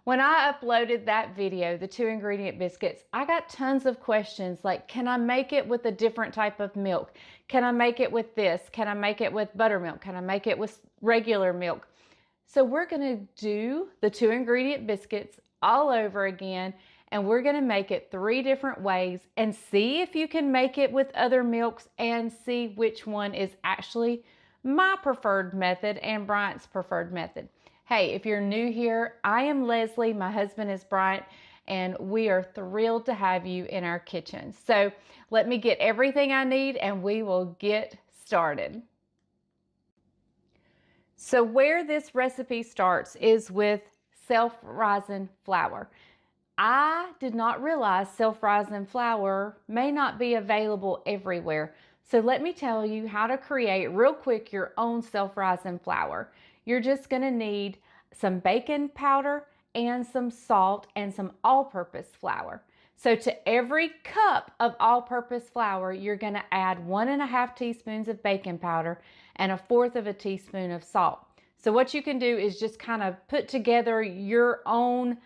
When I uploaded that video, the 2-ingredient biscuits, I got tons of questions like, can I make it with a different type of milk? Can I make it with this? Can I make it with buttermilk? Can I make it with regular milk? So we're gonna do the 2-ingredient biscuits all over again, and we're gonna make it 3 different ways and see if you can make it with other milks and see which one is actually my preferred method and Bryant's preferred method. Hey, if you're new here, I am Leslie, my husband is Bryant, and we are thrilled to have you in our kitchen. So let me get everything I need and we will get started. So where this recipe starts is with self-rising flour. I did not realize self-rising flour may not be available everywhere. So let me tell you how to create real quick your own self-rising flour. You're just gonna need some baking powder and some salt and some all-purpose flour. So to every cup of all-purpose flour, you're gonna add 1.5 teaspoons of baking powder and 1/4 teaspoon of salt. So what you can do is just kind of put together your own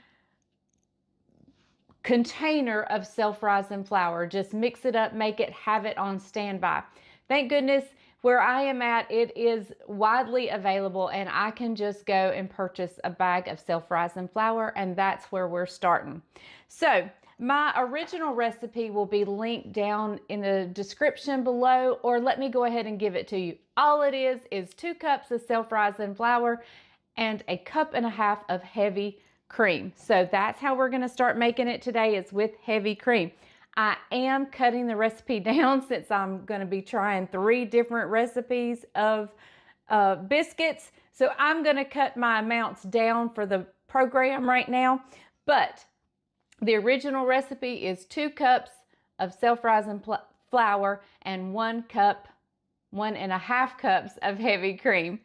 container of self-rising flour. Just mix it up, make it, have it on standby. Thank goodness where I am at, it is widely available and I can just go and purchase a bag of self-rising flour, and that's where we're starting. So my original recipe will be linked down in the description below, or let me go ahead and give it to you. All it is 2 cups of self-rising flour and 1.5 cups of heavy cream. So that's how we're going to start making it today, is with heavy cream. I am cutting the recipe down since I'm going to be trying 3 different recipes of biscuits. So I'm going to cut my amounts down for the program right now. But the original recipe is 2 cups of self-rising flour and 1.5 cups of heavy cream.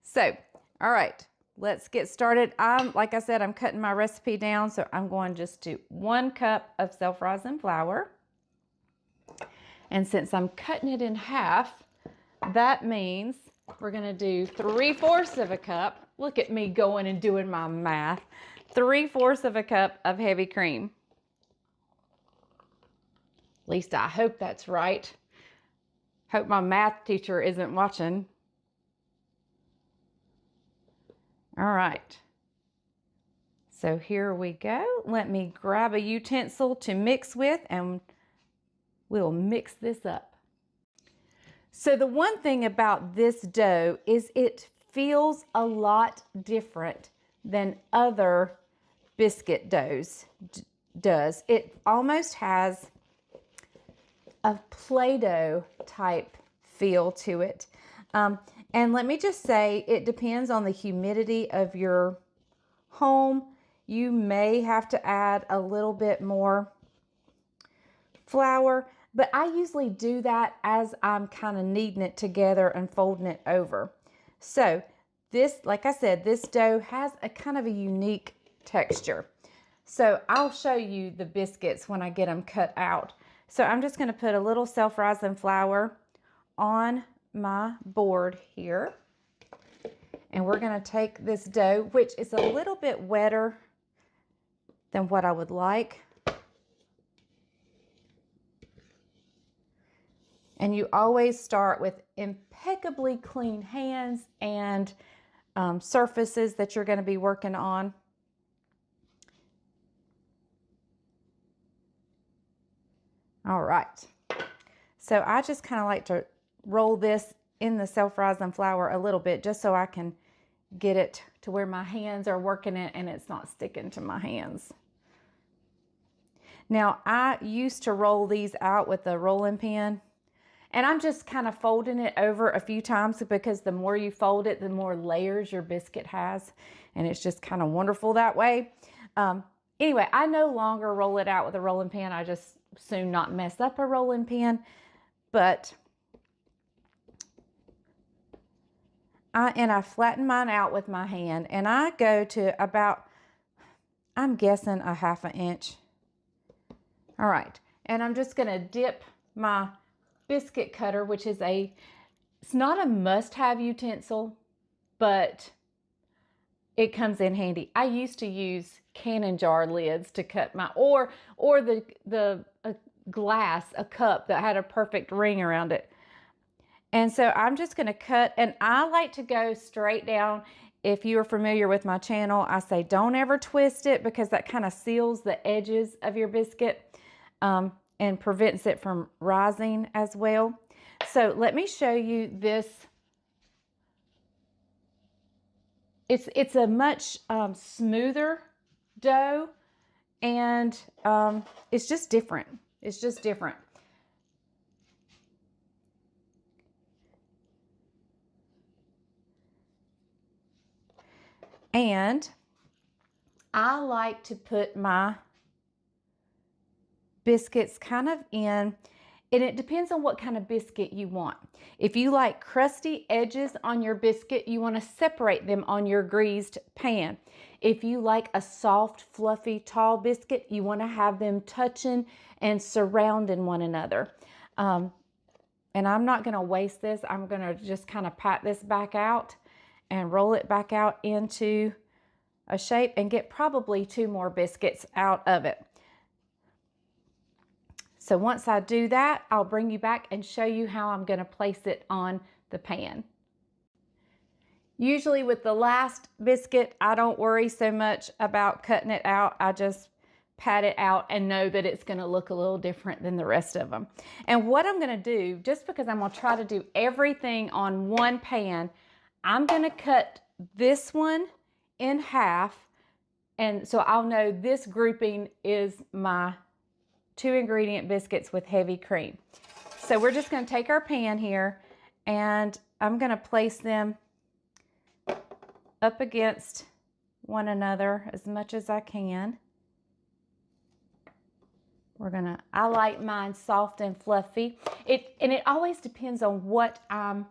So, all right. Let's get started. Like I said, I'm cutting my recipe down, so I'm going just to 1 cup of self-rising flour. And since I'm cutting it in half, that means we're gonna do 3/4 cup. Look at me going and doing my math. 3/4 cup of heavy cream. At least I hope that's right. Hope my math teacher isn't watching. All right, so here we go. Let me grab a utensil to mix with and we'll mix this up. So the one thing about this dough is it feels a lot different than other biscuit doughs does. It almost has a Play-Doh type feel to it. And let me just say, it depends on the humidity of your home. You may have to add a little bit more flour, but I usually do that as I'm kind of kneading it together and folding it over. So this, like I said, this dough has a kind of a unique texture. So I'll show you the biscuits when I get them cut out. So I'm just going to put a little self-rising flour on my board here, and we're going to take this dough, which is a little bit wetter than what I would like, and you always start with impeccably clean hands and surfaces that you're going to be working on. All right, so I just kind of like to roll this in the self-rising flour a little bit, just so I can get it to where my hands are working it and it's not sticking to my hands. Now, I used to roll these out with a rolling pin, and I'm just kind of folding it over a few times, because the more you fold it, the more layers your biscuit has, and it's just kind of wonderful that way. Anyway, I no longer roll it out with a rolling pin. I just soon not mess up a rolling pin, but I flatten mine out with my hand, and I go to about, I'm guessing, 1/2 inch. All right, and I'm just gonna dip my biscuit cutter, which is it's not a must-have utensil, but it comes in handy. I used to use canning jar lids to cut my, or the glass, a cup that had a perfect ring around it. And so I'm just going to cut, and I like to go straight down. If you are familiar with my channel, I say don't ever twist it, because that kind of seals the edges of your biscuit and prevents it from rising as well. So let me show you this. It's a much smoother dough, and it's just different. It's just different. And I like to put my biscuits kind of in, and it depends on what kind of biscuit you want. If you like crusty edges on your biscuit, you want to separate them on your greased pan. If you like a soft, fluffy, tall biscuit, you want to have them touching and surrounding one another. And I'm not going to waste this. I'm going to just kind of pat this back out and roll it back out into a shape and get probably 2 more biscuits out of it. So once I do that, I'll bring you back and show you how I'm going to place it on the pan. Usually with the last biscuit, I don't worry so much about cutting it out. I just pat it out and know that it's going to look a little different than the rest of them. And what I'm going to do, just because I'm going to try to do everything on one pan, I'm going to cut this one in half, and so I'll know this grouping is my 2 ingredient biscuits with heavy cream. So we're just going to take our pan here, and I'm going to place them up against one another as much as I can. I like mine soft and fluffy. And it always depends on what I'm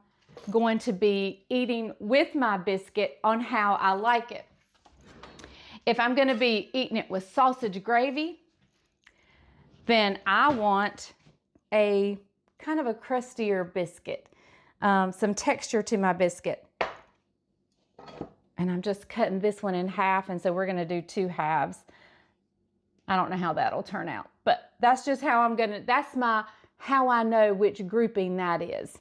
going to be eating with my biscuit on how I like it. If I'm going to be eating it with sausage gravy, then I want a kind of a crustier biscuit, some texture to my biscuit. And I'm just cutting this one in half, and so we're going to do 2 halves. I don't know how that'll turn out, but that's just how how I know which grouping that is.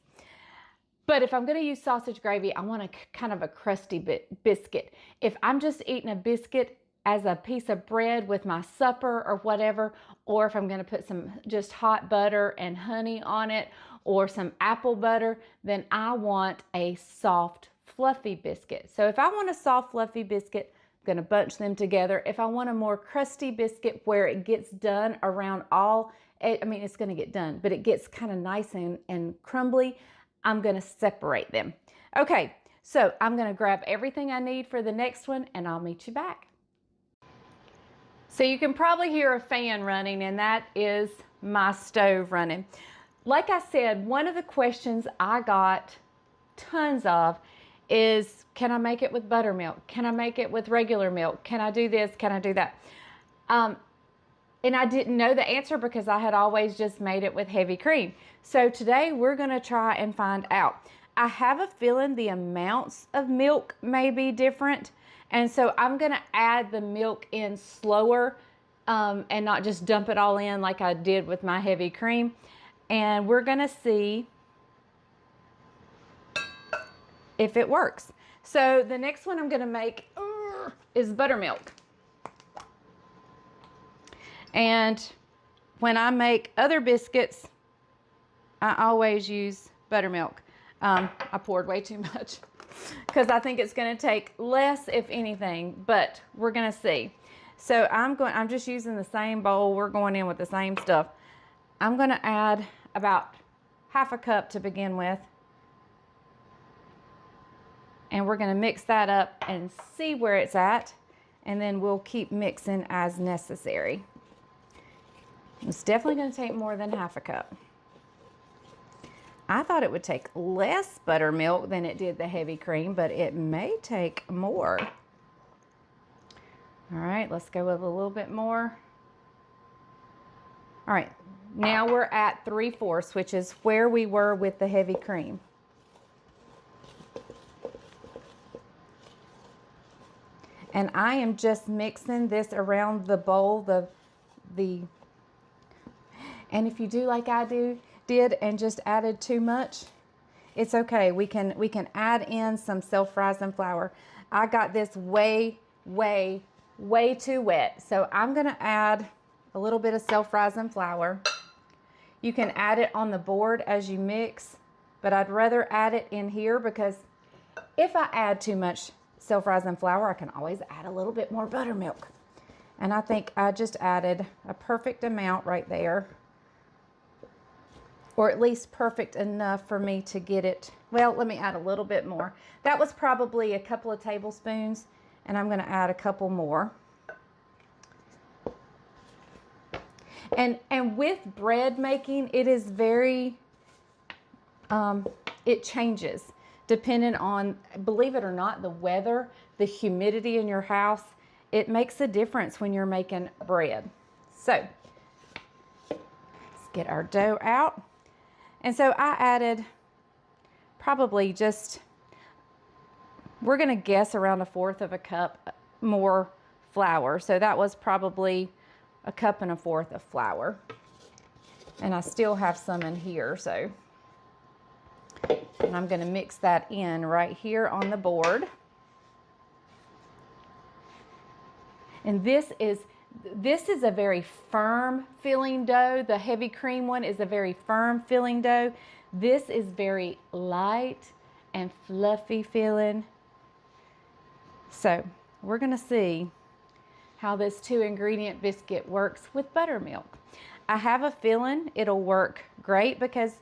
But if I'm going to use sausage gravy, I want a kind of a crusty biscuit. If I'm just eating a biscuit as a piece of bread with my supper or whatever, or if I'm going to put some just hot butter and honey on it, or some apple butter, then I want a soft, fluffy biscuit. So if I want a soft, fluffy biscuit, I'm going to bunch them together. If I want a more crusty biscuit where it gets done around it's going to get done, but it gets kind of nice and crumbly, I'm going to separate them. Okay, so I'm going to grab everything I need for the next one, and I'll meet you back. So you can probably hear a fan running, and that is my stove running. Like I said, one of the questions I got tons of is, can I make it with buttermilk? Can I make it with regular milk? Can I do this? Can I do that? And I didn't know the answer because I had always just made it with heavy cream. So today we're going to try and find out. I have a feeling the amounts of milk may be different. And so I'm going to add the milk in slower and not just dump it all in like I did with my heavy cream. And we're going to see if it works. So the next one I'm going to make is buttermilk. And when I make other biscuits, I always use buttermilk. I poured way too much because I think it's going to take less, if anything, but we're going to see. So I'm just using the same bowl. We're going in with the same stuff. I'm going to add about half a cup to begin with. And we're going to mix that up and see where it's at. And then we'll keep mixing as necessary. It's definitely going to take more than half a cup. I thought it would take less buttermilk than it did the heavy cream, but it may take more. All right, let's go with a little bit more. All right, now we're at 3/4, which is where we were with the heavy cream. And I am just mixing this around the bowl, and if you do like I did and just added too much, it's okay. We can add in some self-rising flour. I got this way too wet. So I'm gonna add a little bit of self-rising flour. You can add it on the board as you mix, but I'd rather add it in here because if I add too much self-rising flour, I can always add a little bit more buttermilk. And I think I just added a perfect amount right there, or at least perfect enough for me to get it. Well, let me add a little bit more. That was probably a couple of tablespoons, and I'm going to add a couple more. And with bread making, it is very, it changes depending on, believe it or not, the weather, the humidity in your house. It makes a difference when you're making bread. So let's get our dough out. And so I added probably just, we're going to guess around 1/4 of a cup more flour. So that was probably 1 1/4 cups of flour. And I still have some in here, so. And I'm going to mix that in right here on the board. And this is a very firm filling dough. The heavy cream one is a very firm filling dough. This is very light and fluffy filling. So we're going to see how this 2-ingredient biscuit works with buttermilk. I have a feeling it'll work great because,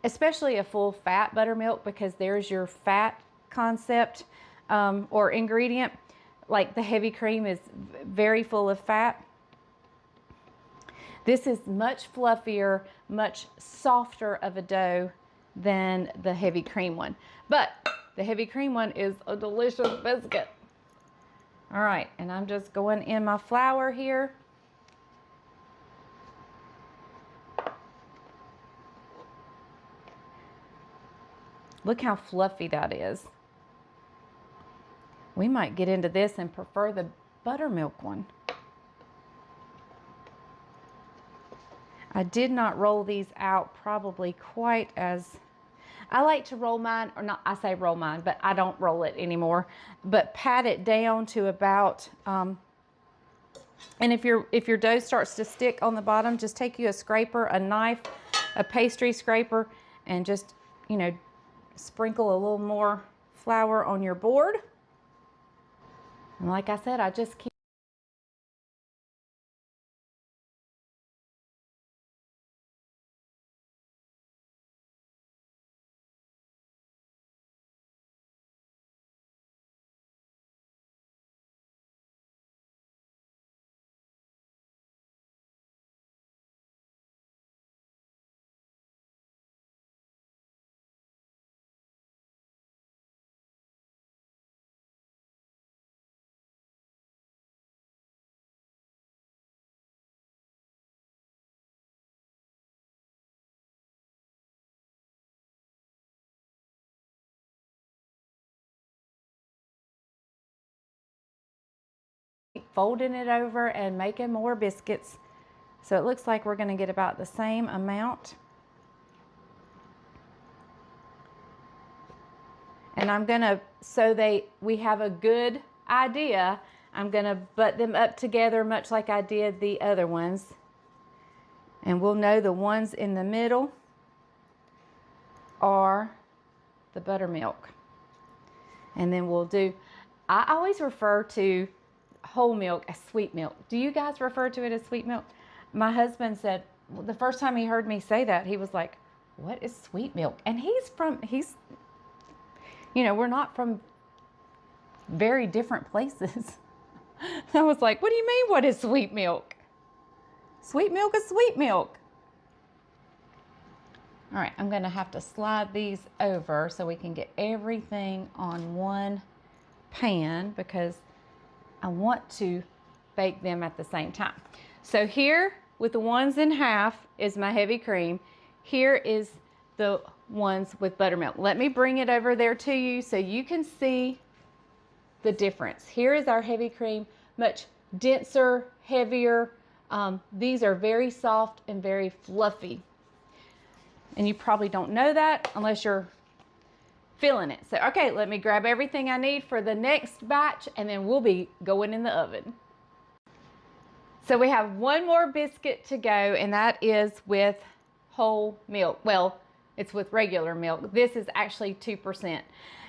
especially a full fat buttermilk, because there's your fat concept or ingredient. Like the heavy cream is very full of fat. This is much fluffier, much softer of a dough than the heavy cream one. But the heavy cream one is a delicious biscuit. All right, and I'm just going in my flour here. Look how fluffy that is. We might get into this and prefer the buttermilk one. I did not roll these out probably quite as, I like to roll mine, or not, I say roll mine, but I don't roll it anymore, but pat it down to about, and if your dough starts to stick on the bottom, just take you a scraper, a knife, a pastry scraper, and just, you know, sprinkle a little more flour on your board. And like I said, I just keep folding it over and making more biscuits. So it looks like we're going to get about the same amount. And I'm going to, so we have a good idea, I'm going to butt them up together much like I did the other ones. And we'll know the ones in the middle are the buttermilk. And then we'll do, I always refer to whole milk as sweet milk. Do you guys refer to it as sweet milk? My husband said, well, the first time he heard me say that, he was like, what is sweet milk? And he's, you know, we're not from very different places. I was like, what do you mean, what is sweet milk? Sweet milk is sweet milk. All right, I'm gonna have to slide these over so we can get everything on one pan because I want to bake them at the same time. So here with the ones in half is my heavy cream. Here is the ones with buttermilk. Let me bring it over there to you so you can see the difference. Here is our heavy cream, much denser, heavier. These are very soft and very fluffy. And you probably don't know that unless you're feeling it. So, okay, let me grab everything I need for the next batch and then we'll be going in the oven. So we have one more biscuit to go, and that is with whole milk. Well, it's with regular milk. This is actually 2%.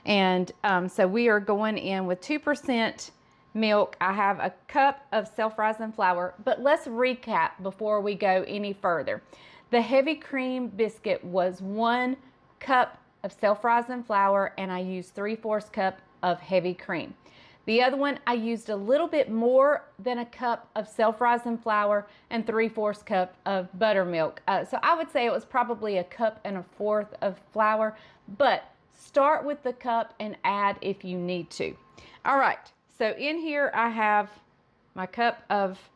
And so we are going in with 2% milk. I have a cup of self-rising flour, but let's recap before we go any further. The heavy cream biscuit was 1 cup of self-rising flour, and I used 3/4 cup of heavy cream. The other one, I used a little bit more than a cup of self-rising flour and 3/4 cup of buttermilk. So I would say it was probably a cup and a fourth of flour, but start with the cup and add if you need to. All right, so in here I have my cup of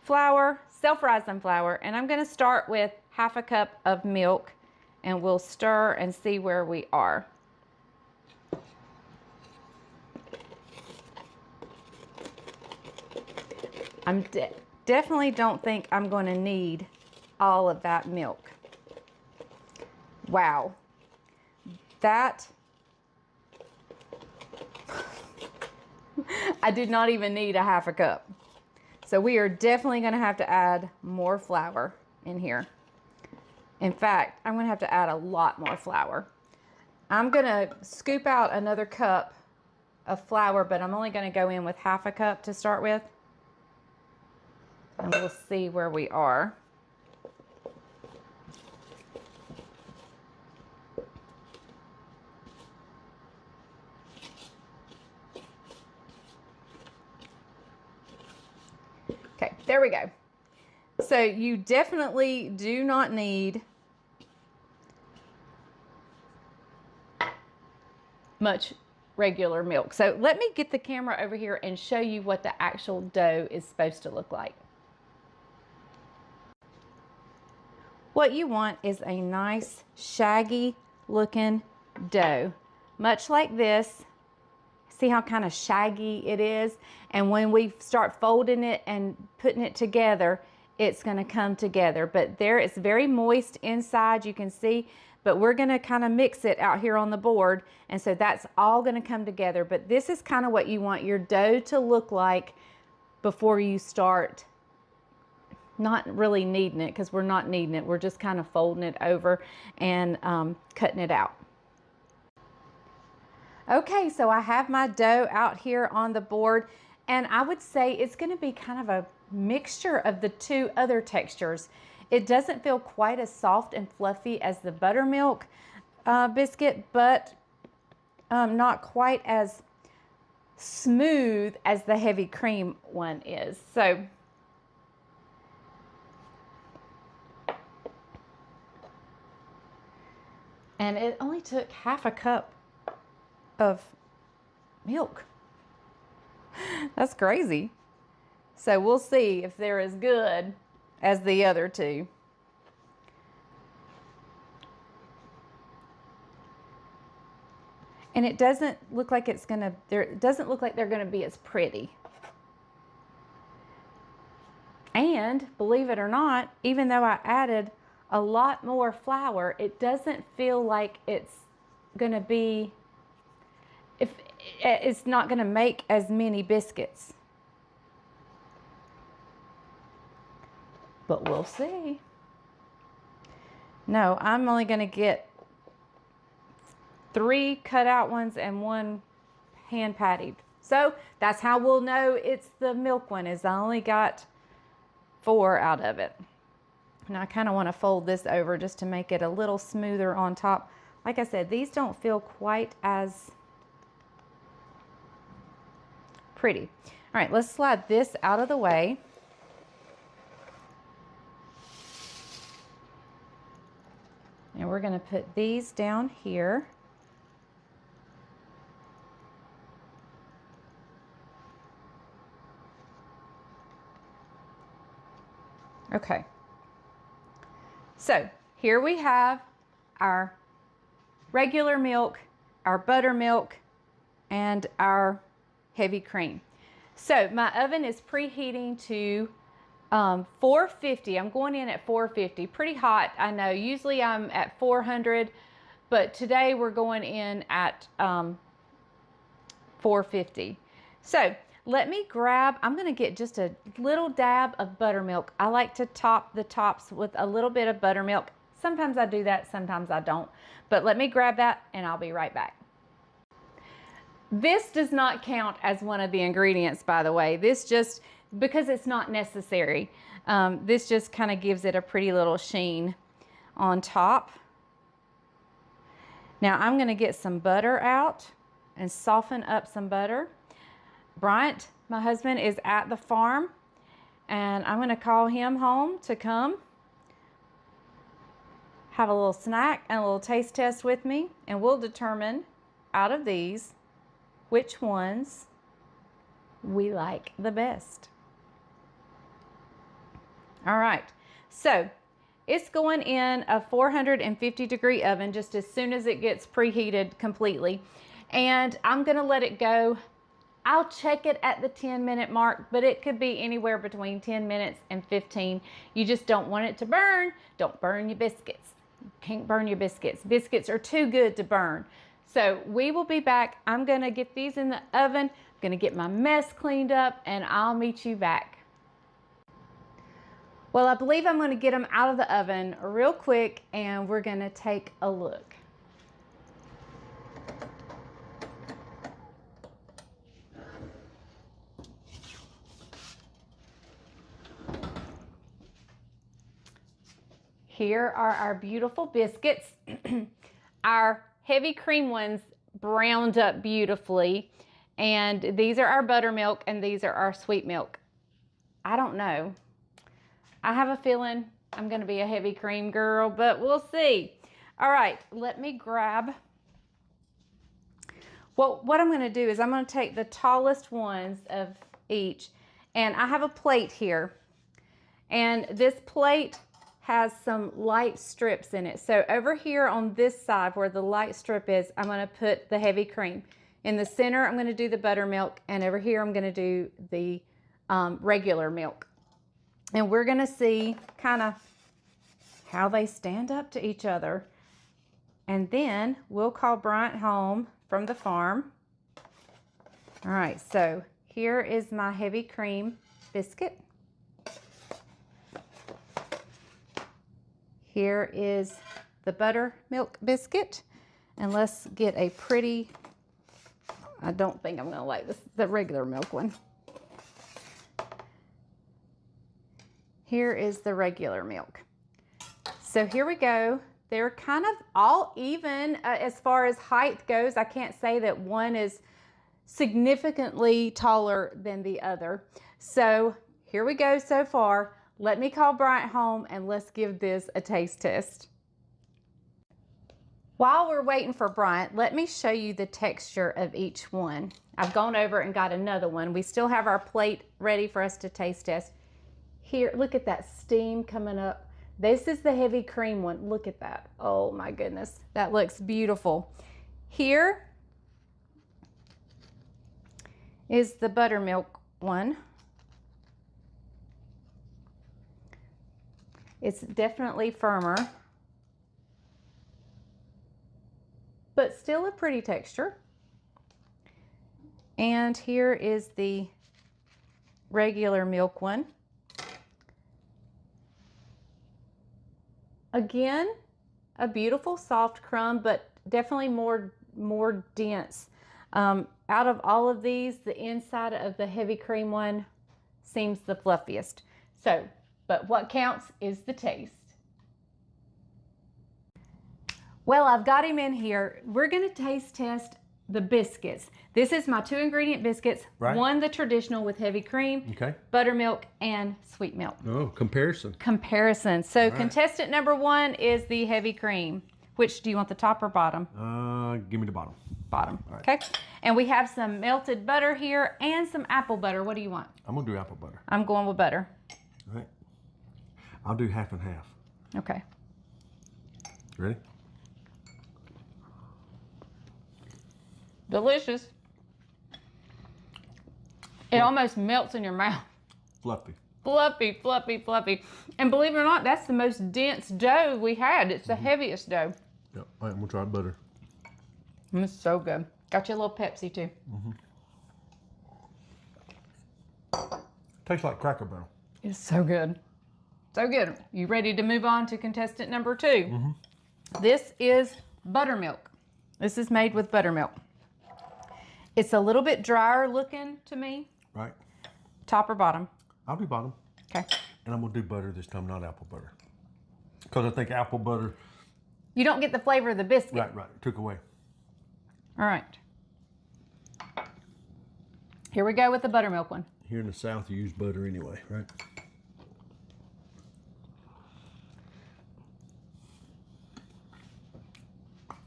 flour, self-rising flour, and I'm gonna start with 1/2 cup of milk, and we'll stir and see where we are. Definitely don't think I'm going to need all of that milk. Wow. That, I did not even need a 1/2 cup. So we are definitely going to have to add more flour in here. In fact, I'm going to have to add a lot more flour. I'm going to scoop out another cup of flour, but I'm only going to go in with 1/2 cup to start with. And we'll see where we are. Okay, there we go. So you definitely do not need much regular milk. So let me get the camera over here and show you what the actual dough is supposed to look like. What you want is a nice shaggy looking dough, much like this. See how kind of shaggy it is? And when we start folding it and putting it together, it's going to come together. But there, it's very moist inside, you can see, but we're going to kind of mix it out here on the board. And so that's all going to come together. But this is kind of what you want your dough to look like before you start not really kneading it, because we're not kneading it. We're just kind of folding it over and cutting it out. Okay, so I have my dough out here on the board, and I would say it's going to be kind of a mixture of the two other textures. It doesn't feel quite as soft and fluffy as the buttermilk biscuit, but not quite as smooth as the heavy cream one is. So and it only took 1/2 cup of milk. That's crazy. So we'll see if they're as good as the other two. And it doesn't look like it's gonna, it doesn't look like they're gonna be as pretty. And believe it or not, even though I added a lot more flour, it doesn't feel like it's gonna be, if it's not gonna make as many biscuits. But we'll see. No, I'm only gonna get 3 cut out ones and 1 hand patted. So that's how we'll know it's the milk one, is I only got 4 out of it. Now I kind of want to fold this over just to make it a little smoother on top. Like I said, these don't feel quite as pretty. All right, let's slide this out of the way. And we're going to put these down here. Okay. So here we have our regular milk, our buttermilk, and our heavy cream. So my oven is preheating to 450. I'm going in at 450. Pretty hot, I know. Usually I'm at 400, but today we're going in at 450. So let me grab, I'm going to get just a little dab of buttermilk. I like to top the tops with a little bit of buttermilk. Sometimes I do that, sometimes I don't. But let me grab that and I'll be right back. This does not count as one of the ingredients, by the way. This just, because it's not necessary, this just kind of gives it a pretty little sheen on top. Now I'm going to get some butter out and soften up some butter. Bryant, my husband, is at the farm, and I'm going to call him home to come have a little snack and a little taste test with me, and we'll determine out of these which ones we like the best. All right, so it's going in a 450-degree oven just as soon as it gets preheated completely, and I'm going to let it go. I'll check it at the 10-minute mark, but it could be anywhere between 10 minutes and 15. You just don't want it to burn. Don't burn your biscuits. You can't burn your biscuits. Biscuits are too good to burn. So we will be back. I'm going to get these in the oven. I'm going to get my mess cleaned up, and I'll meet you back. Well, I believe I'm going to get them out of the oven real quick, and we're going to take a look. Here are our beautiful biscuits. Our heavy cream ones browned up beautifully, and these are our buttermilk and these are our sweet milk. I don't know. I have a feeling I'm going to be a heavy cream girl, but we'll see. All right, let me grab. Well, what I'm going to do is I'm going to take the tallest ones of each, and I have a plate here, and this plate has some light strips in it. So over here on this side where the light strip is, I'm going to put the heavy cream. In the center, I'm going to do the buttermilk, and over here, I'm going to do the regular milk. And we're going to see kind of how they stand up to each other. And then we'll call Bryant home from the farm. All right, so here is my heavy cream biscuit. Here is the buttermilk biscuit, and let's get a pretty, I don't think I'm gonna like this, the regular milk one. Here is the regular milk. So here we go. They're kind of all even as far as height goes. I can't say that one is significantly taller than the other. So here we go so far. Let me call Bryant home and let's give this a taste test. While we're waiting for Bryant, let me show you the texture of each one. I've gone over and got another one. We still have our plate ready for us to taste test. Here, look at that steam coming up. This is the heavy cream one. Look at that. Oh my goodness, that looks beautiful. Here is the buttermilk one. It's definitely firmer, but still a pretty texture. And here is the regular milk one. Again, a beautiful soft crumb, but definitely more dense. Out of all of these, the inside of the heavy cream one seems the fluffiest. So, but what counts is the taste. Well, I've got him in here. We're gonna taste test the biscuits. This is my 2-ingredient biscuits. Right. One, the traditional with heavy cream, okay, buttermilk, and sweet milk. Oh, comparison. Comparison. So right. Contestant number 1 is the heavy cream. Which, do you want the top or bottom? Give me the bottom. Bottom, okay. And we have some melted butter here and some apple butter. What do you want? I'm gonna do apple butter. I'm going with butter. All right. I'll do half and half. Okay. Ready? Delicious. It almost melts in your mouth. Fluffy. Fluffy, fluffy, fluffy. And believe it or not, that's the most dense dough we had. It's the heaviest dough. Yep. All right, we'll try butter. It's so good. Got you a little Pepsi too. Tastes like Cracker Barrel. It's so good. So good. You ready to move on to contestant number 2? This is buttermilk. This is made with buttermilk. It's a little bit drier looking to me. Right. Top or bottom? I'll do bottom. Okay. And I'm going to do butter this time, not apple butter. Because I think apple butter... You don't get the flavor of the biscuit. Right. Took away. All right. Here we go with the buttermilk one. Here in the South, you use butter anyway, right?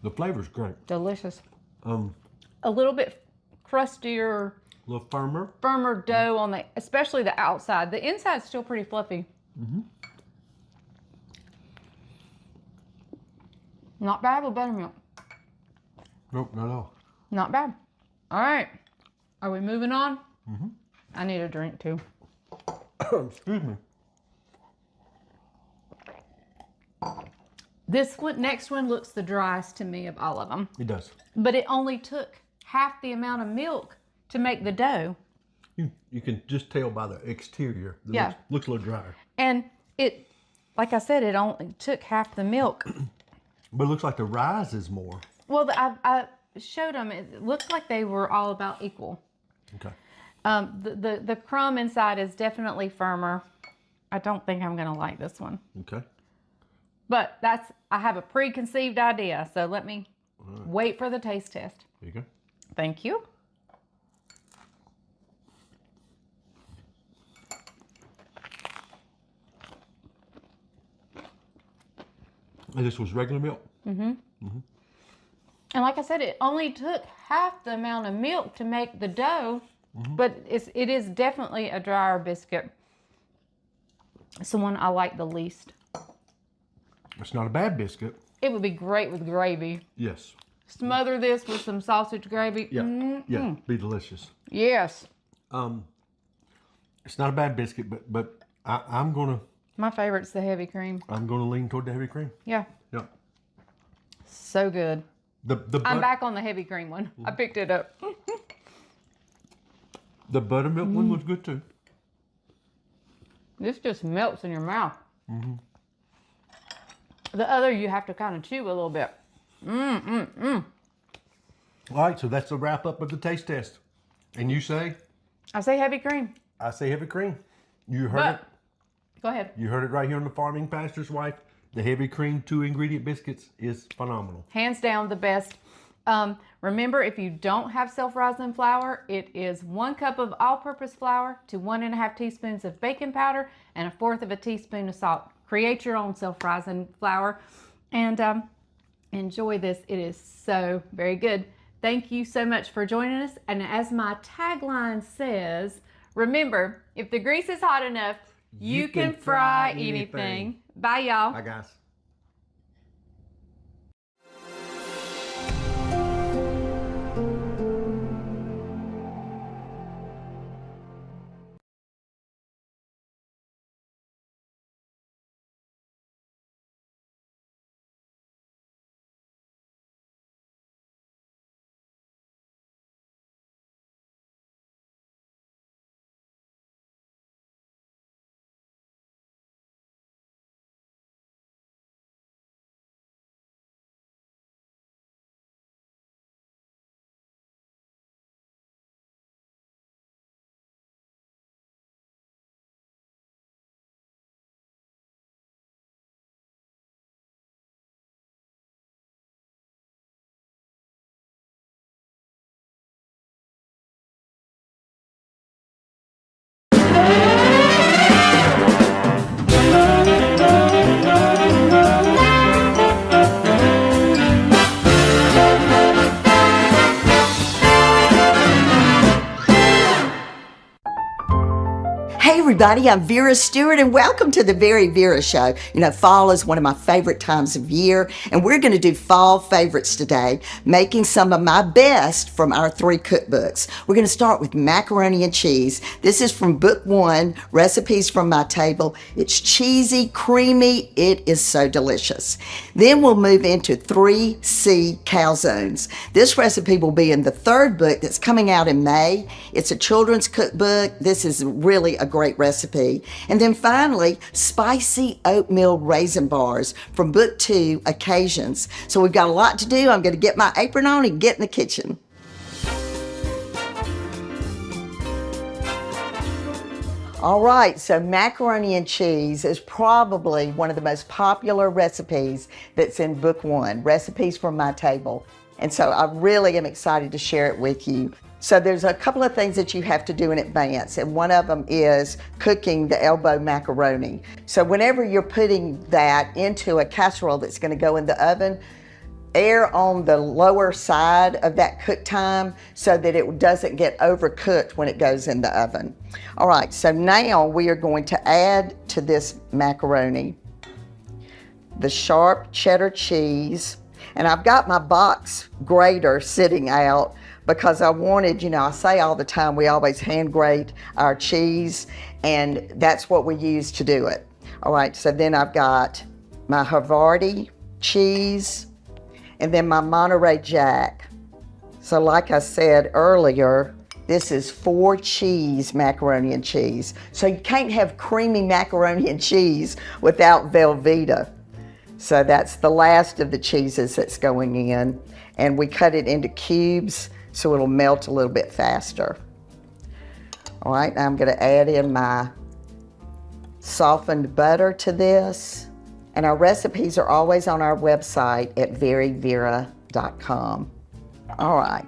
The flavor's great. Delicious. A A little bit crustier, little firmer. firmer dough on the, especially the outside. The inside's still pretty fluffy. Not bad with buttermilk. Nope, not at all. Not bad. All right. Are we moving on? I need a drink too. Excuse me. This one, next one looks the driest to me of all of them. It does. But it only took half the amount of milk to make the dough. You can just tell by the exterior. It Yeah. looks a little drier. And it, like I said, it only took half the milk. But it looks like the rise is more. Well, I showed them, it looked like they were all about equal. Okay. The crumb inside is definitely firmer. I don't think I'm going to like this one. Okay. But I have a preconceived idea, so let me wait for the taste test. There you go. Thank you. And this was regular milk? And like I said, it only took half the amount of milk to make the dough, but it is definitely a drier biscuit. It's the one I like the least. It's not a bad biscuit. It would be great with gravy. Yes. Smother this with some sausage gravy. Yeah. Yeah. Be delicious. Yes. It's not a bad biscuit, but I'm gonna My favorite's the heavy cream. lean toward the heavy cream. Yeah. Yeah. So good. The I'm back on the heavy cream one. I picked it up. The buttermilk one was good too. This just melts in your mouth. The other you have to kind of chew a little bit. All right, so that's the wrap up of the taste test. And you say? I say heavy cream. I say heavy cream. You heard it. Go ahead. You heard it right here on the Farming Pastor's Wife. The heavy cream 2-ingredient biscuits is phenomenal. Hands down the best. Remember, if you don't have self-rising flour, it is 1 cup of all-purpose flour to 1.5 teaspoons of baking powder and 1/4 of a teaspoon of salt. Create your own self-rising flour and enjoy this. It is so very good. Thank you so much for joining us. And as my tagline says, remember, if the grease is hot enough, you can fry anything. Bye, y'all. Bye, guys. everybody. I'm Vera Stewart, and welcome to the Very Vera Show. You know, fall is one of my favorite times of year, and we're going to do fall favorites today, making some of my best from our 3 cookbooks. We're going to start with macaroni and cheese. This is from book 1, Recipes from My Table. It's cheesy, creamy. It is so delicious. Then we'll move into 3C calzones. This recipe will be in the 3rd book that's coming out in May. It's a children's cookbook. This is really a great recipe. And then finally, spicy oatmeal raisin bars from book 2, Occasions. So we've got a lot to do. I'm going to get my apron on and get in the kitchen. All right, so macaroni and cheese is probably one of the most popular recipes that's in book 1, Recipes from My Table. And so I really am excited to share it with you. So there's a couple of things that you have to do in advance, and one of them is cooking the elbow macaroni. So whenever you're putting that into a casserole that's going to go in the oven, err on the lower side of that cook time so that it doesn't get overcooked when it goes in the oven. All right, so now we are going to add to this macaroni the sharp cheddar cheese, and I've got my box grater sitting out because I wanted, you know, I say all the time we always hand grate our cheese, and that's what we use to do it. All right, so then I've got my Havarti cheese, and then my Monterey Jack. So like I said earlier, this is 4 cheese macaroni and cheese. So you can't have creamy macaroni and cheese without Velveeta. So that's the last of the cheeses that's going in, and we cut it into cubes so it'll melt a little bit faster. All right, now I'm gonna add in my softened butter to this. And our recipes are always on our website at veryvera.com. All right,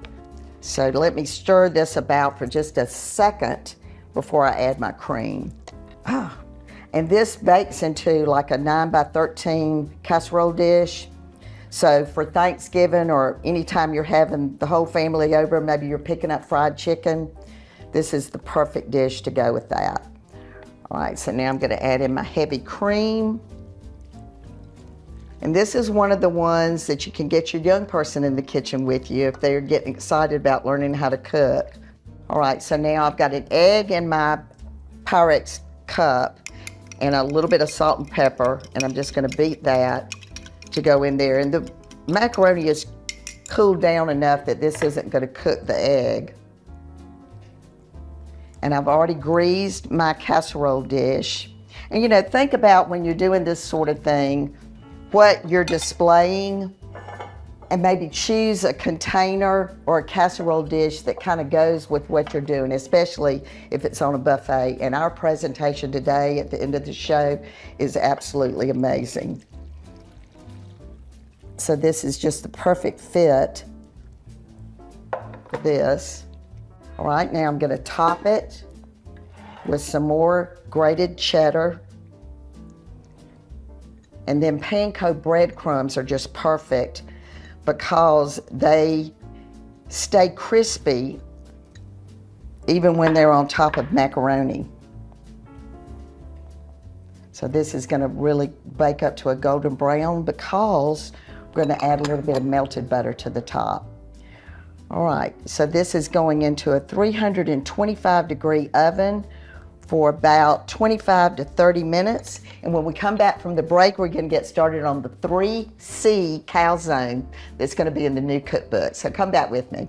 so let me stir this about for just a second before I add my cream. And this bakes into like a 9 by 13 casserole dish. So for Thanksgiving or anytime you're having the whole family over, maybe you're picking up fried chicken, this is the perfect dish to go with that. All right, so now I'm gonna add in my heavy cream. And this is one of the ones that you can get your young person in the kitchen with you if they're getting excited about learning how to cook. All right, so now I've got an egg in my Pyrex cup and a little bit of salt and pepper, and I'm just gonna beat that to go in there. And the macaroni is cooled down enough that this isn't gonna cook the egg. And I've already greased my casserole dish. And you know, think about when you're doing this sort of thing, what you're displaying, and maybe choose a container or a casserole dish that kind of goes with what you're doing, especially if it's on a buffet. And our presentation today at the end of the show is absolutely amazing. So this is just the perfect fit for this. All right, now I'm gonna top it with some more grated cheddar. And then panko breadcrumbs are just perfect because they stay crispy even when they're on top of macaroni. So this is gonna really bake up to a golden brown because we're gonna add a little bit of melted butter to the top. All right, so this is going into a 325-degree oven for about 25 to 30 minutes. And when we come back from the break, we're gonna get started on the 3C calzone that's gonna be in the new cookbook. So come back with me.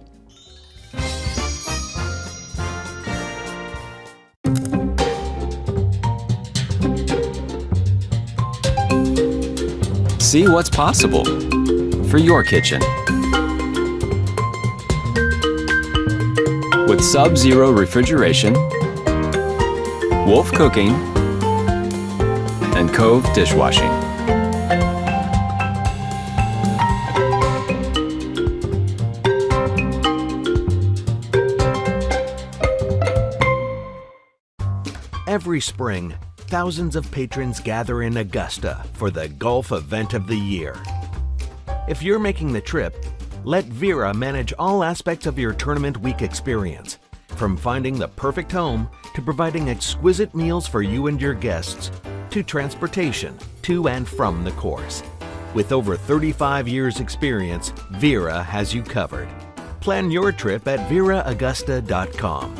See what's possible for your kitchen. With Sub-Zero refrigeration, Wolf Cooking, and Cove Dishwashing. Every spring, thousands of patrons gather in Augusta for the golf event of the year. If you're making the trip, let Vera manage all aspects of your tournament week experience, from finding the perfect home to providing exquisite meals for you and your guests, to transportation to and from the course. With over 35 years experience, Vera has you covered. Plan your trip at veraaugusta.com.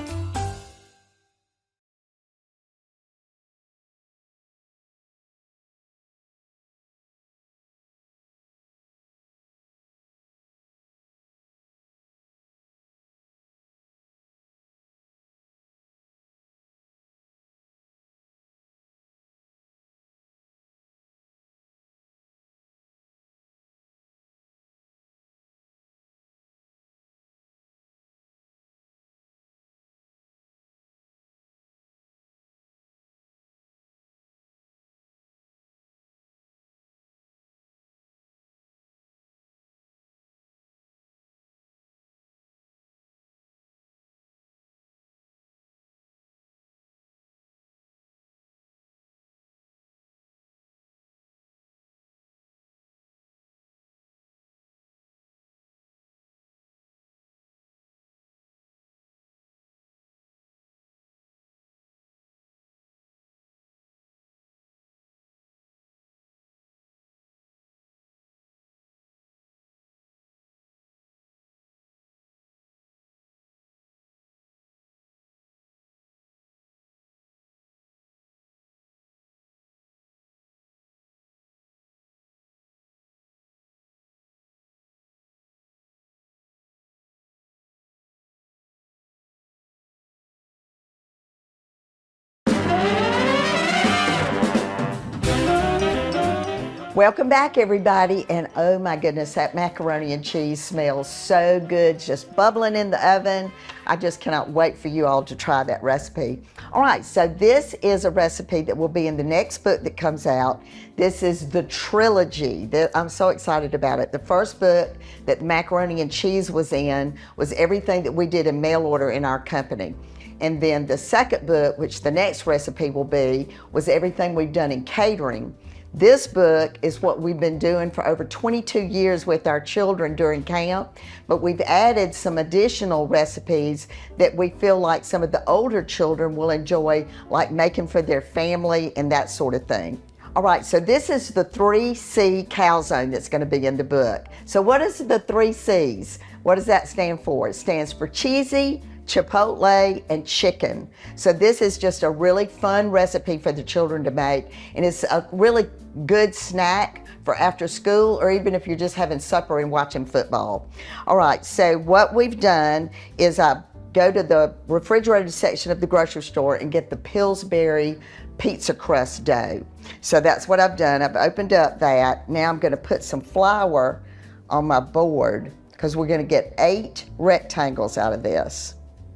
Welcome back, everybody, and oh my goodness, that macaroni and cheese smells so good, just bubbling in the oven. I just cannot wait for you all to try that recipe. All right, so this is a recipe that will be in the next book that comes out. This is the trilogy. I'm so excited about it. The first book that macaroni and cheese was in was everything that we did in mail order in our company. And then the second book, which the next recipe will be, was everything we've done in catering. This book is what we've been doing for over 22 years with our children during camp, but we've added some additional recipes that we feel like some of the older children will enjoy, like making for their family and that sort of thing. All right, so this is the 3C calzone that's going to be in the book. So what is the 3 C's? What does that stand for? It stands for cheesy, chipotle, and chicken. So this is just a really fun recipe for the children to make, and it's a really good snack for after school, or even if you're just having supper and watching football. All right, so what we've done is I go to the refrigerated section of the grocery store and get the Pillsbury pizza crust dough. So that's what I've done. I've opened up that. Now I'm going to put some flour on my board because we're going to get 8 rectangles out of this.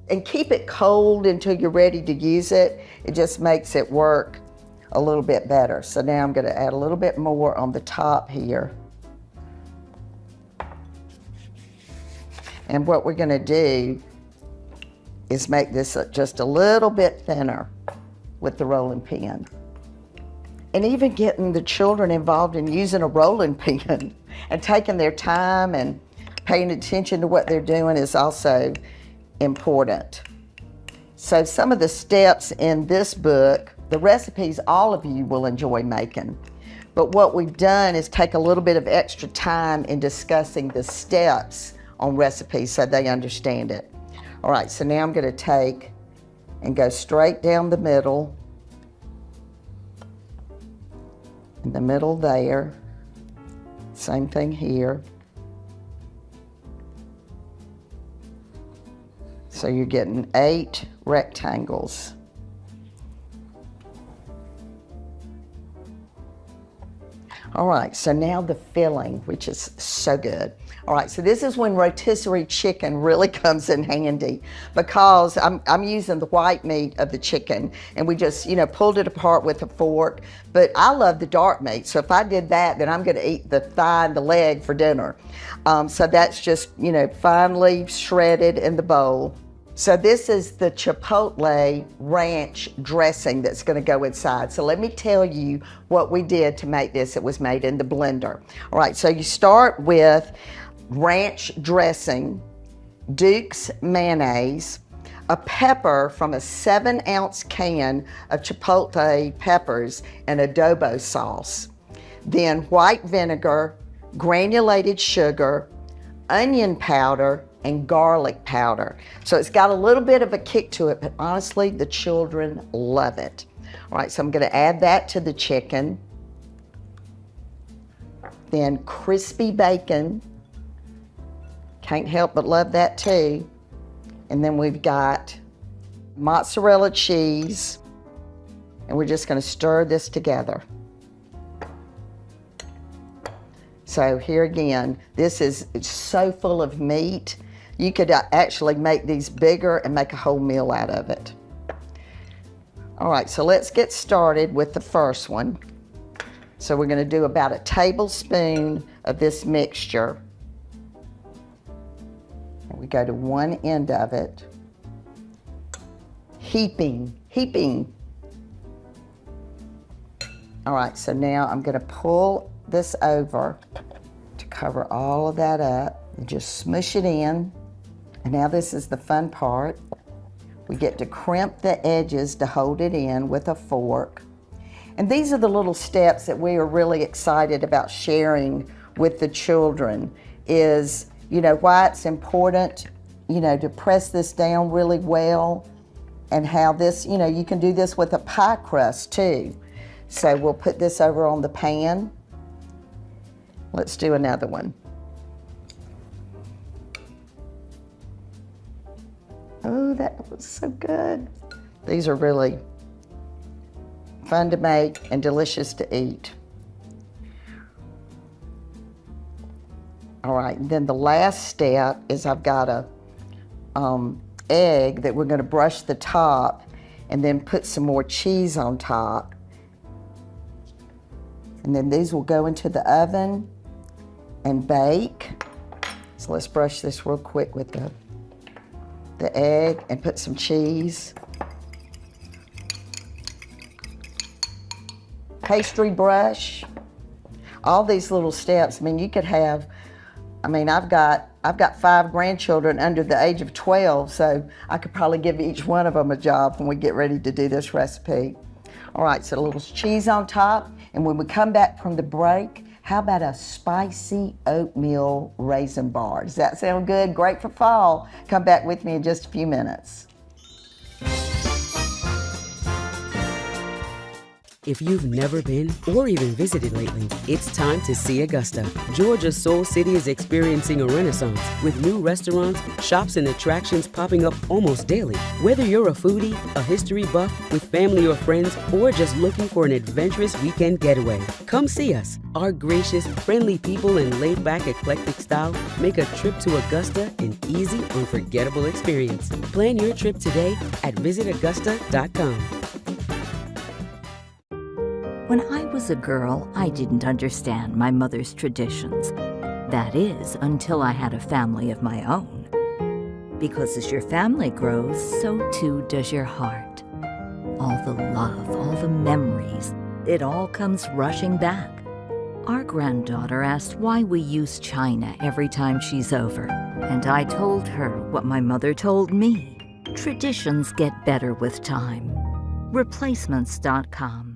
And keep it cold until you're ready to use it. It just makes it work a little bit better. So now I'm going to add a little bit more on the top here. And what we're going to do is make this just a little bit thinner with the rolling pin. And even getting the children involved in using a rolling pin and taking their time and paying attention to what they're doing is also important. So some of the steps in this book, the recipes all of you will enjoy making. But what we've done is take a little bit of extra time in discussing the steps on recipes so they understand it. All right, so now I'm going to take and go straight down the middle. In the middle there. Same thing here. So you're getting 8 rectangles. All right, so now the filling, which is so good. All right, so this is when rotisserie chicken really comes in handy, because I'm using the white meat of the chicken, and we just, pulled it apart with a fork. But I love the dark meat, so if I did that, then I'm going to eat the thigh and the leg for dinner. So that's just, finely shredded in the bowl. So this is the chipotle ranch dressing that's going to go inside. So let me tell you what we did to make this. It was made in the blender. All right, so you start with ranch dressing, Duke's mayonnaise, a pepper from a 7-ounce can of chipotle peppers and adobo sauce, then white vinegar, granulated sugar, onion powder, and garlic powder. So it's got a little bit of a kick to it, but honestly, the children love it. All right, so I'm gonna add that to the chicken. Then crispy bacon. Can't help but love that too. And then we've got mozzarella cheese, and we're just gonna stir this together. So here again, this is so full of meat. You could actually make these bigger and make a whole meal out of it. All right, so let's get started with the first one. So we're gonna do about a tablespoon of this mixture. And we go to one end of it. Heaping. All right, so now I'm gonna pull this over to cover all of that up and just smush it in. And now this is the fun part. We get to crimp the edges to hold it in with a fork. And these are the little steps that we are really excited about sharing with the children is, why it's important, to press this down really well, and how this, you can do this with a pie crust too. So we'll put this over on the pan. Let's do another one. Oh, that was so good. These are really fun to make and delicious to eat. All right, and then the last step is I've got a egg that we're gonna brush the top and then put some more cheese on top. And then these will go into the oven and bake. So let's brush this real quick with the egg and put some cheese. Pastry brush. All these little steps. You could have, I've got 5 grandchildren under the age of 12, so I could probably give each one of them a job when we get ready to do this recipe. All right, so a little cheese on top, and when we come back from the break, how about a spicy oatmeal raisin bar? Does that sound good? Great for fall. Come back with me in just a few minutes. If you've never been or even visited lately, it's time to see Augusta. Georgia's Soul City is experiencing a renaissance with new restaurants, shops, and attractions popping up almost daily. Whether you're a foodie, a history buff, with family or friends, or just looking for an adventurous weekend getaway, come see us. Our gracious, friendly people and laid-back, eclectic style make a trip to Augusta an easy, unforgettable experience. Plan your trip today at visitaugusta.com. When I was a girl, I didn't understand my mother's traditions. That is, until I had a family of my own. Because as your family grows, so too does your heart. All the love, all the memories, it all comes rushing back. Our granddaughter asked why we use china every time she's over, and I told her what my mother told me. Traditions get better with time. Replacements.com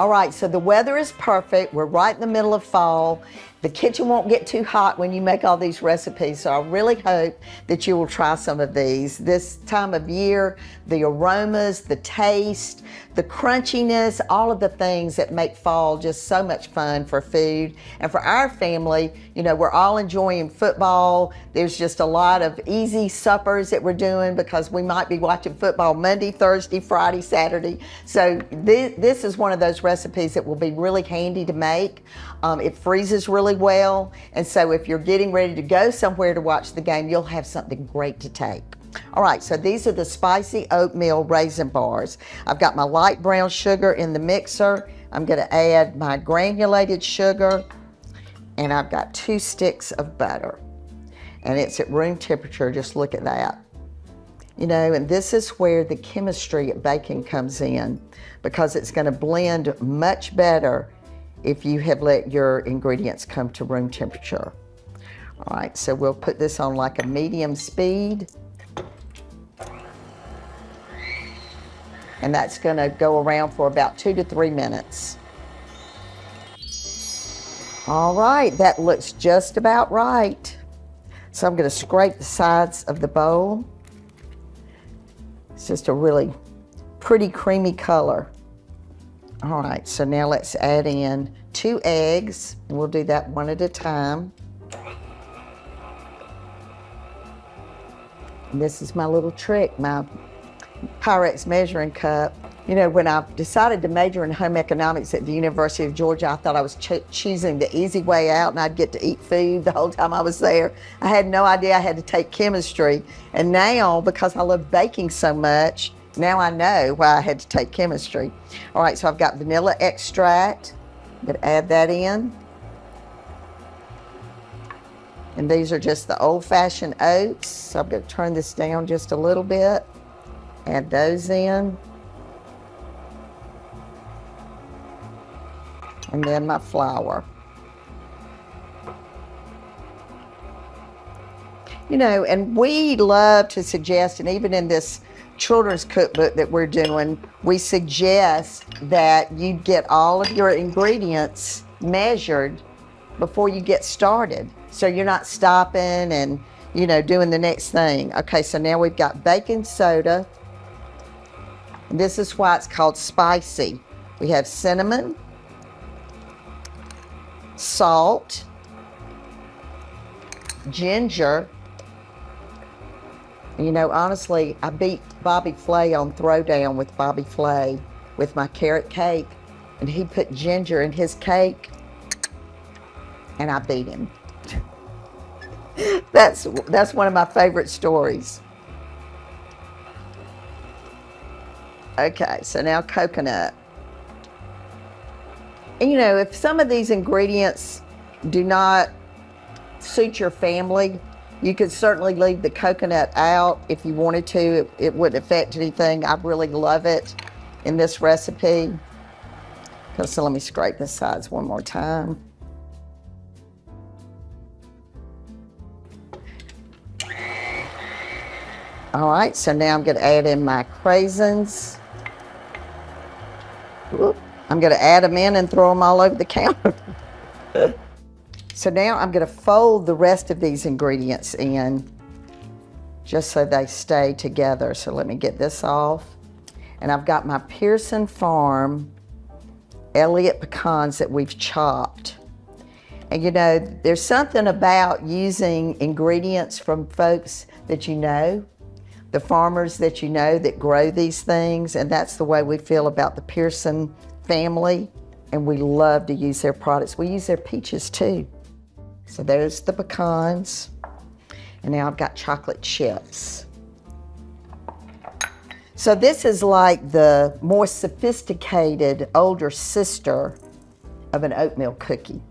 All right, so the weather is perfect. We're right in the middle of fall. The kitchen won't get too hot when you make all these recipes, so I really hope that you will try some of these. This time of year, the aromas, the taste, the crunchiness, all of the things that make fall just so much fun for food. And for our family, you know, we're all enjoying football. There's just a lot of easy suppers that we're doing because we might be watching football Monday, Thursday, Friday, Saturday. So this is one of those recipes that will be really handy to make. It freezes really well, and so if you're getting ready to go somewhere to watch the game, you'll have something great to take. All right, so these are the spicy oatmeal raisin bars. I've got my light brown sugar in the mixer. I'm going to add my granulated sugar, and I've got 2 sticks of butter, and it's at room temperature. Just look at that. You know, and this is where the chemistry of baking comes in, because it's going to blend much better if you have let your ingredients come to room temperature. All right, so we'll put this on like a medium speed. And that's gonna go around for about 2 to 3 minutes. All right, that looks just about right. So I'm gonna scrape the sides of the bowl. It's just a really pretty creamy color. All right, so now let's add in 2 eggs, and we'll do that one at a time. And this is my little trick, my Pyrex measuring cup. You know, when I decided to major in home economics at the University of Georgia, I thought I was choosing the easy way out and I'd get to eat food the whole time I was there. I had no idea I had to take chemistry. And now, because I love baking so much, now I know why I had to take chemistry. All right, so I've got vanilla extract. I'm gonna add that in. And these are just the old-fashioned oats. So I'm gonna turn this down just a little bit. Add those in. And then my flour. You know, and we love to suggest, and even in this children's cookbook that we're doing, we suggest that you get all of your ingredients measured before you get started. So you're not stopping and, you know, doing the next thing. Okay, so now we've got baking soda. And this is why it's called spicy. We have cinnamon, salt, ginger. You know, honestly, I beat Bobby Flay on Throwdown with Bobby Flay with my carrot cake, and he put ginger in his cake, and I beat him. That's one of my favorite stories. Okay, so now coconut. And you know, if some of these ingredients do not suit your family, you could certainly leave the coconut out if you wanted to. It wouldn't affect anything. I really love it in this recipe. So let me scrape the sides one more time. All right, so now I'm gonna add in my craisins. Whoop. I'm gonna add them in and throw them all over the counter. So now I'm gonna fold the rest of these ingredients in just so they stay together. So let me get this off. And I've got my Pearson Farm Elliott pecans that we've chopped. And you know, there's something about using ingredients from folks that you know, the farmers that you know that grow these things, and that's the way we feel about the Pearson family, and we love to use their products. We use their peaches too. So there's the pecans, and now I've got chocolate chips. So this is like the more sophisticated older sister of an oatmeal cookie.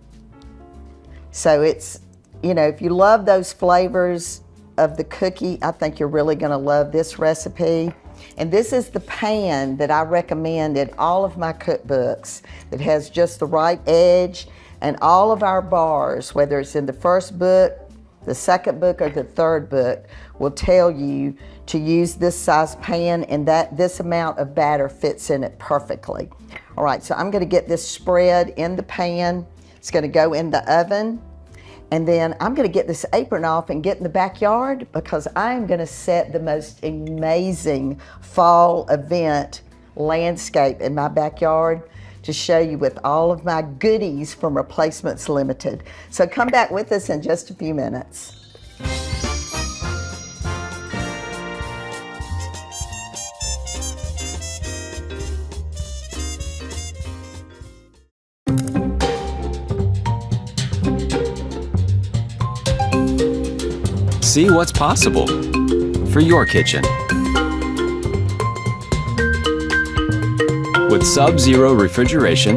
So it's, you know, if you love those flavors of the cookie, I think you're really gonna love this recipe. And this is the pan that I recommend in all of my cookbooks that has just the right edge, and all of our bars, whether it's in the first book, the second book, or the third book, will tell you to use this size pan, and that this amount of batter fits in it perfectly. All right, so I'm gonna get this spread in the pan. It's gonna go in the oven. And then I'm gonna get this apron off and get in the backyard because I'm gonna set the most amazing fall event landscape in my backyard to show you with all of my goodies from Replacements Limited. So come back with us in just a few minutes. See what's possible for your kitchen. With Sub-Zero refrigeration,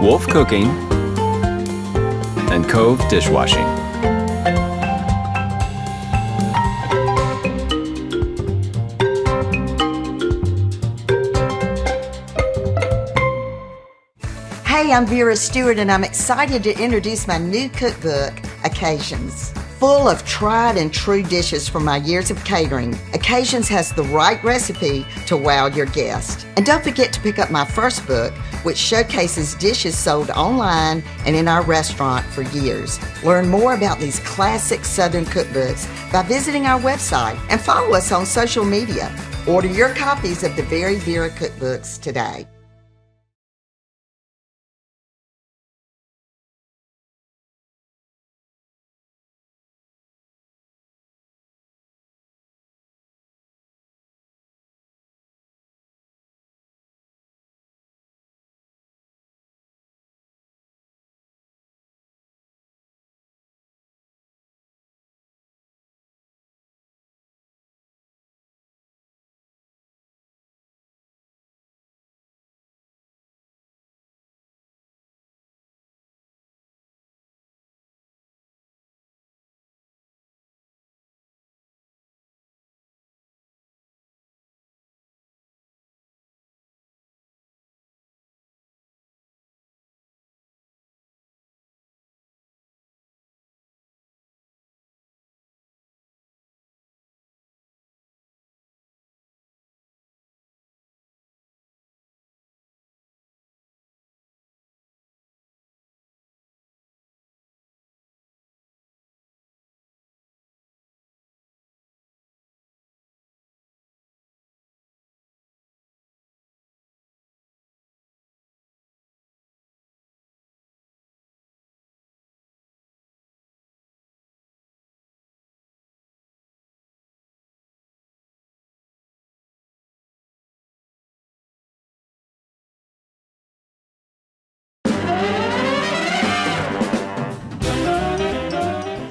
Wolf Cooking, and Cove dishwashing. Hey, I'm Vera Stewart and I'm excited to introduce my new cookbook, Occasions. Full of tried and true dishes from my years of catering, Occasions has the right recipe to wow your guest. And don't forget to pick up my first book, which showcases dishes sold online and in our restaurant for years. Learn more about these classic Southern cookbooks by visiting our website and follow us on social media. Order your copies of the Very Vera cookbooks today.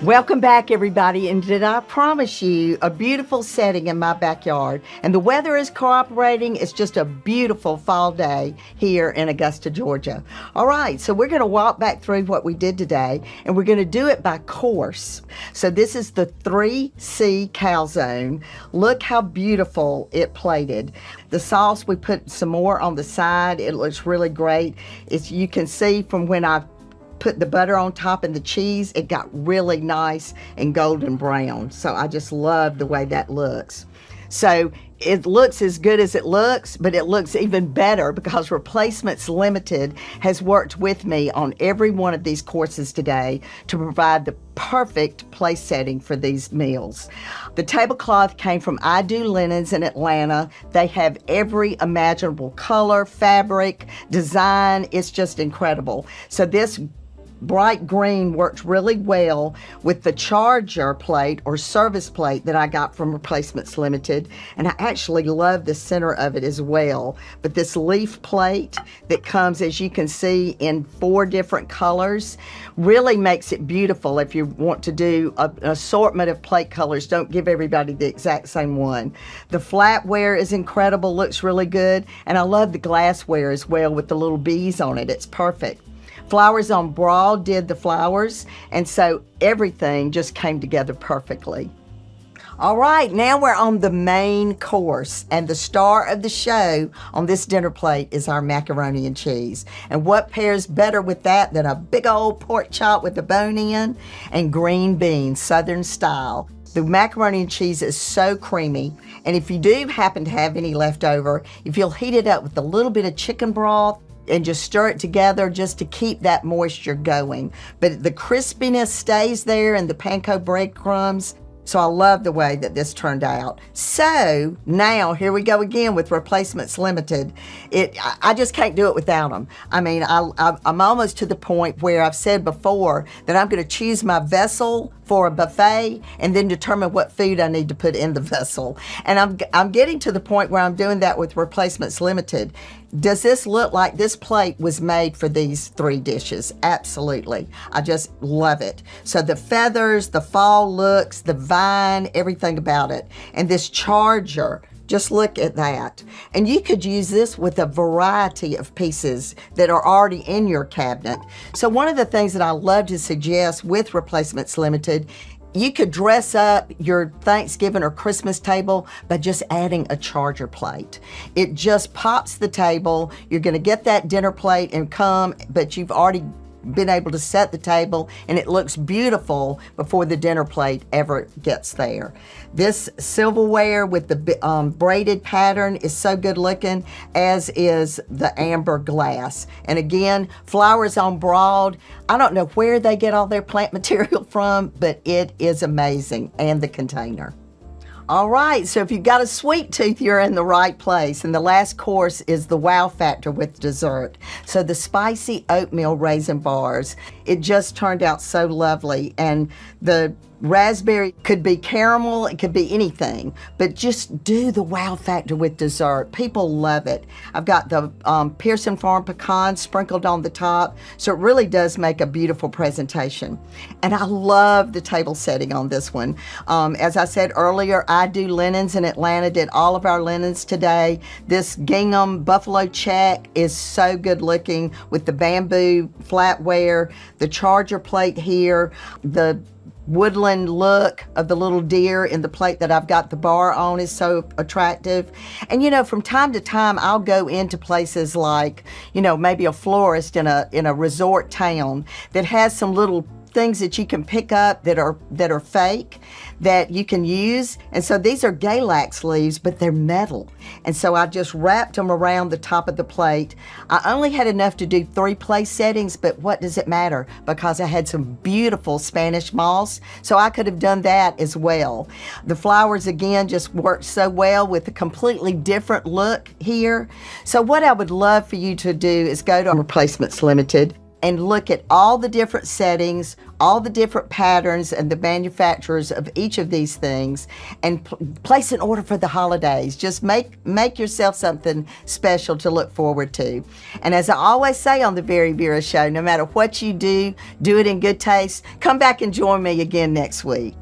Welcome back, everybody, and did I promise you a beautiful setting in my backyard? And the weather is cooperating. It's just a beautiful fall day here in Augusta, Georgia. All right, so we're gonna walk back through what we did today, and we're gonna do it by course. So this is the 3C calzone. Look how beautiful it plated. The sauce, we put some more on the side. It looks really great. You can see from when I put the butter on top and the cheese, it got really nice and golden brown. So I just love the way that looks. So it looks as good as it looks, but it looks even better because Replacements Limited has worked with me on every one of these courses today to provide the perfect place setting for these meals. The tablecloth came from I Do Linens in Atlanta. They have every imaginable color, fabric, design. It's just incredible. So this bright green works really well with the charger plate or service plate that I got from Replacements Limited, and I actually love the center of it as well. But this leaf plate that comes, as you can see, in 4 different colors really makes it beautiful. If you want to do an assortment of plate colors, don't give everybody the exact same one. The flatware is incredible, looks really good, and I love the glassware as well with the little bees on it. It's perfect. Flowers on Broad did the flowers, and so everything just came together perfectly. All right, now we're on the main course, and the star of the show on this dinner plate is our macaroni and cheese. And what pairs better with that than a big old pork chop with a bone in and green beans, Southern style. The macaroni and cheese is so creamy. And if you do happen to have any left over, if you'll heat it up with a little bit of chicken broth and just stir it together just to keep that moisture going. But the crispiness stays there in the panko breadcrumbs. So I love the way that this turned out. So now here we go again with Replacements Limited. I just can't do it without them. I mean, I'm almost to the point where I've said before that I'm going to choose my vessel for a buffet and then determine what food I need to put in the vessel. And I'm getting to the point where I'm doing that with Replacements Limited. Does this look like this plate was made for these 3 dishes? Absolutely. I just love it. So the feathers, the fall looks, the vine, everything about it. And this charger, just look at that. And you could use this with a variety of pieces that are already in your cabinet. So one of the things that I love to suggest with Replacements Limited, you could dress up your Thanksgiving or Christmas table by just adding a charger plate. It just pops the table. You're gonna get that dinner plate and come, but you've already been able to set the table and it looks beautiful before the dinner plate ever gets there. This silverware with the braided pattern is so good looking, as is the amber glass. And again, flowers on broad. I don't know where they get all their plant material from, but it is amazing, and the container. All right, so if you've got a sweet tooth, you're in the right place. And the last course is the wow factor with dessert. So the spicy oatmeal raisin bars, it just turned out so lovely. And the raspberry could be caramel, it could be anything, but just do the wow factor with dessert. People love it. I've got the Pearson Farm pecans sprinkled on the top, so it really does make a beautiful presentation. And I love the table setting on this one. As I said earlier, I do linens in Atlanta, did all of our linens today. This gingham buffalo check is so good looking with the bamboo flatware, the charger plate here, the woodland look of the little deer in the plate that I've got the bar on is so attractive. And you know, from time to time I'll go into places like, you know, maybe a florist in a resort town that has some little things that you can pick up that are fake that you can use. And so these are Galax leaves, but they're metal. And so I just wrapped them around the top of the plate. I only had enough to do 3 place settings, but what does it matter? Because I had some beautiful Spanish moss, so I could have done that as well. The flowers again just worked so well with a completely different look here. So what I would love for you to do is go to Replacements Limited and look at all the different settings, all the different patterns and the manufacturers of each of these things, and place an order for the holidays. Just make yourself something special to look forward to. And as I always say on the Very Vera Show, no matter what you do, do it in good taste. Come back and join me again next week.